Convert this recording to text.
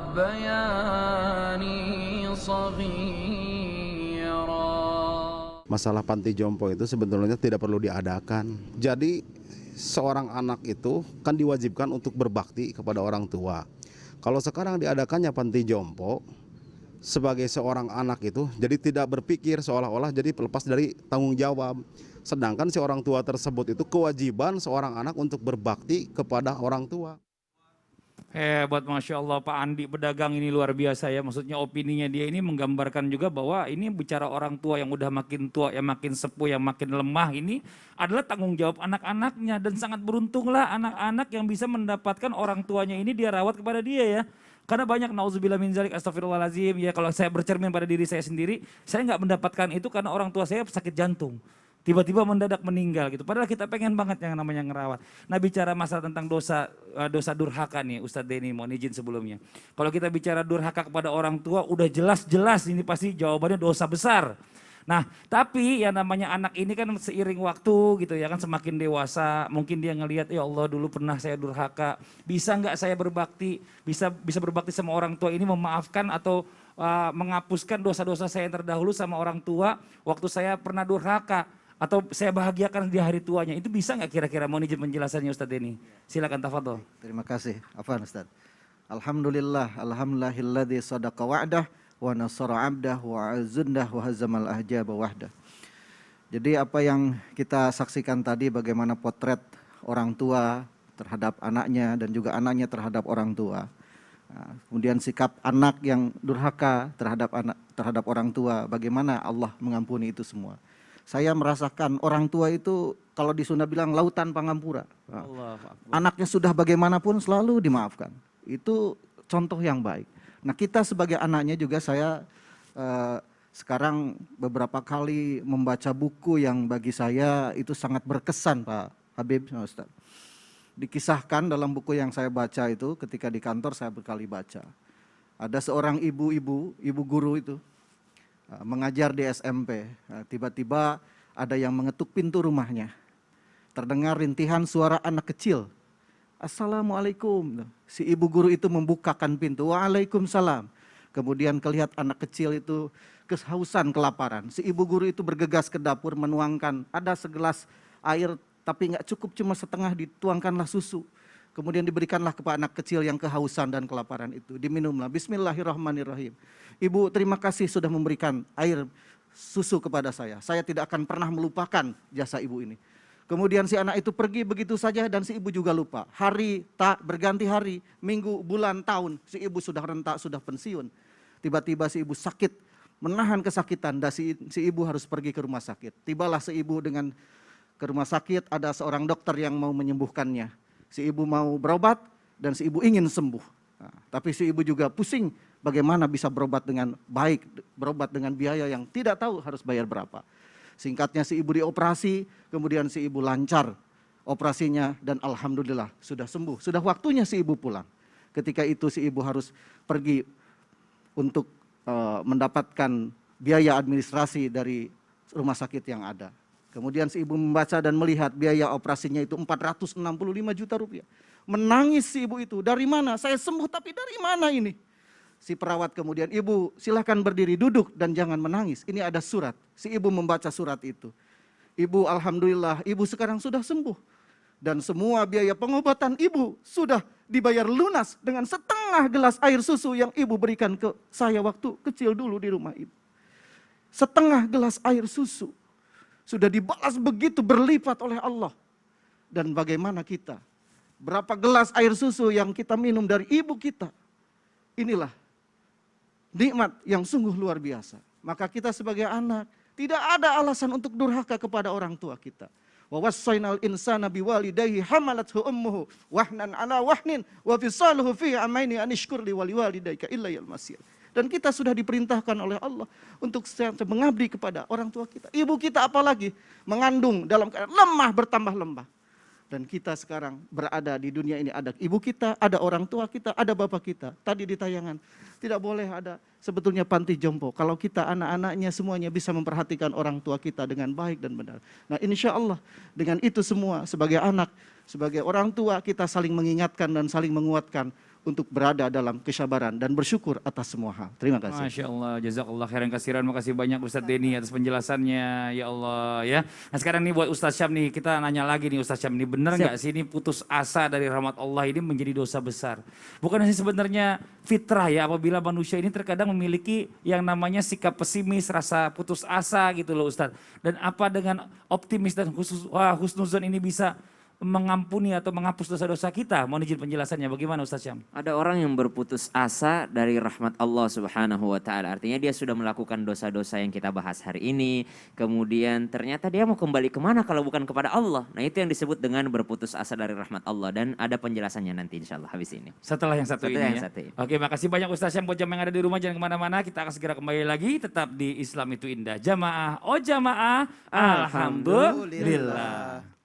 ربياني صغيرا. Masalah panti jompo itu sebetulnya tidak perlu diadakan. Jadi seorang anak itu kan diwajibkan untuk berbakti kepada orang tua. Kalau sekarang diadakannya panti jompo, sebagai seorang anak itu jadi tidak berpikir, seolah-olah jadi lepas dari tanggung jawab. Sedangkan si orang tua tersebut itu kewajiban seorang anak untuk berbakti kepada orang tua. Hebat, Masya Allah, Pak Andi pedagang ini luar biasa ya. Maksudnya opininya dia ini menggambarkan juga bahwa ini bicara orang tua yang udah makin tua, yang makin sepuh, yang makin lemah, ini adalah tanggung jawab anak-anaknya. Dan sangat beruntunglah anak-anak yang bisa mendapatkan orang tuanya ini dia rawat kepada dia ya. Karena banyak, nauzubillah min zalik, astagfirullahaladzim, ya kalau saya bercermin pada diri saya sendiri, saya nggak mendapatkan itu karena orang tua saya sakit jantung. Tiba-tiba mendadak meninggal gitu. Padahal kita pengen banget yang namanya ngerawat. Nah, bicara masalah tentang dosa durhaka nih Ustadz Denny, mohon izin sebelumnya. Kalau kita bicara durhaka kepada orang tua udah jelas-jelas ini pasti jawabannya dosa besar. Nah, tapi yang namanya anak ini kan seiring waktu gitu ya kan, semakin dewasa mungkin dia ngelihat, ya Allah dulu pernah saya durhaka, bisa nggak saya berbakti, bisa berbakti sama orang tua ini, memaafkan atau menghapuskan dosa-dosa saya yang terdahulu sama orang tua waktu saya pernah durhaka, atau saya bahagiakan di hari tuanya. Itu bisa nggak kira-kira? Mohon izin penjelasannya Ustadz Denny. Silakan, tafadhol. Terima kasih. Afwan Ustaz. Alhamdulillah, alhamdulillahilladzi sadaqa wa'dah wa nasara 'abdah wa azundah wa hazamal ahjaba wahdah. Jadi apa yang kita saksikan tadi, bagaimana potret orang tua terhadap anaknya dan juga anaknya terhadap orang tua. Nah, kemudian sikap anak yang durhaka terhadap orang tua, bagaimana Allah mengampuni itu semua. Saya merasakan orang tua itu kalau di Sunda bilang lautan pangampura. Nah, anaknya sudah bagaimanapun selalu dimaafkan. Itu contoh yang baik. Nah, kita sebagai anaknya juga saya sekarang beberapa kali membaca buku yang bagi saya itu sangat berkesan, Pak Habib, Ustaz. Dikisahkan dalam buku yang saya baca itu, ketika di kantor saya berkali baca. Ada seorang ibu guru itu mengajar di SMP. Tiba-tiba ada yang mengetuk pintu rumahnya. Terdengar rintihan suara anak kecil. Assalamualaikum. Si ibu guru itu membukakan pintu. Waalaikumsalam. Kemudian kelihatan anak kecil itu kehausan, kelaparan. Si ibu guru itu bergegas ke dapur menuangkan. Ada segelas air tapi nggak cukup, cuma setengah, dituangkanlah susu. Kemudian diberikanlah kepada anak kecil yang kehausan dan kelaparan itu. Diminumlah. Bismillahirrahmanirrahim. Ibu, terima kasih sudah memberikan air susu kepada saya. Saya tidak akan pernah melupakan jasa ibu ini. Kemudian si anak itu pergi begitu saja dan si ibu juga lupa. Hari tak berganti hari, minggu, bulan, tahun. Si ibu sudah rentak, sudah pensiun. Tiba-tiba si ibu sakit, menahan kesakitan dan si ibu harus pergi ke rumah sakit. Tibalah si ibu dengan ke rumah sakit, ada seorang dokter yang mau menyembuhkannya. Si ibu mau berobat dan si ibu ingin sembuh. Nah, tapi si ibu juga pusing bagaimana bisa berobat dengan baik, berobat dengan biaya yang tidak tahu harus bayar berapa. Singkatnya si ibu dioperasi, kemudian si ibu lancar operasinya dan alhamdulillah sudah sembuh. Sudah waktunya si ibu pulang. Ketika itu si ibu harus pergi untuk mendapatkan biaya administrasi dari rumah sakit yang ada. Kemudian si ibu membaca dan melihat biaya operasinya itu 465 juta rupiah. Menangis si ibu itu, dari mana? Saya sembuh tapi dari mana ini? Si perawat kemudian, ibu silakan berdiri, duduk dan jangan menangis. Ini ada surat. Si ibu membaca surat itu. Ibu alhamdulillah, ibu sekarang sudah sembuh. Dan semua biaya pengobatan ibu sudah dibayar lunas dengan setengah gelas air susu yang ibu berikan ke saya waktu kecil dulu di rumah ibu. Setengah gelas air susu. Sudah dibalas begitu berlipat oleh Allah. Dan bagaimana kita? Berapa gelas air susu yang kita minum dari ibu kita? Inilah nikmat yang sungguh luar biasa. Maka kita sebagai anak tidak ada alasan untuk durhaka kepada orang tua kita. Wa wassaynal insana biwalidayhi hamalathu ummuhu wahnan ala wahnin wa fisaluhu fi amaini an ishkur li waliwalidayka illayal masir. Dan kita sudah diperintahkan oleh Allah untuk mengabdi kepada orang tua kita. Ibu kita apalagi mengandung dalam keadaan lemah bertambah lemah. Dan kita sekarang berada di dunia ini, ada ibu kita, ada orang tua kita, ada bapak kita. Tadi di tayangan, tidak boleh ada sebetulnya panti jompo. Kalau kita anak-anaknya semuanya bisa memperhatikan orang tua kita dengan baik dan benar. Nah insya Allah dengan itu semua sebagai anak, sebagai orang tua kita saling mengingatkan dan saling menguatkan untuk berada dalam kesabaran dan bersyukur atas semua hal. Terima kasih. Masya Allah, jazakallah khairan kasiran. Makasih banyak Ustadz Denny atas penjelasannya, ya Allah ya. Nah sekarang nih buat Ustadz Syam nih, kita nanya lagi nih Ustadz Syam nih, bener nggak sih ini putus asa dari rahmat Allah ini menjadi dosa besar? Bukan sih sebenarnya fitrah ya, apabila manusia ini terkadang memiliki yang namanya sikap pesimis, rasa putus asa gitu loh Ustadz. Dan apa dengan optimis dan husnuzon ini bisa mengampuni atau menghapus dosa-dosa kita? Mohon izin penjelasannya bagaimana Ustaz Syam? Ada orang yang berputus asa dari rahmat Allah Subhanahu wa taala. Artinya dia sudah melakukan dosa-dosa yang kita bahas hari ini. Kemudian ternyata dia mau kembali kemana kalau bukan kepada Allah. Nah itu yang disebut dengan berputus asa dari rahmat Allah. Dan ada penjelasannya nanti insya Allah habis ini. Setelah yang satu Setelah ini yang ya. satu ini. Oke, makasih banyak Ustaz Syam. Buat jamaah yang ada di rumah jangan kemana-mana. Kita akan segera kembali lagi tetap di Islam itu Indah. Jamaah, oh jamaah, alhamdulillah.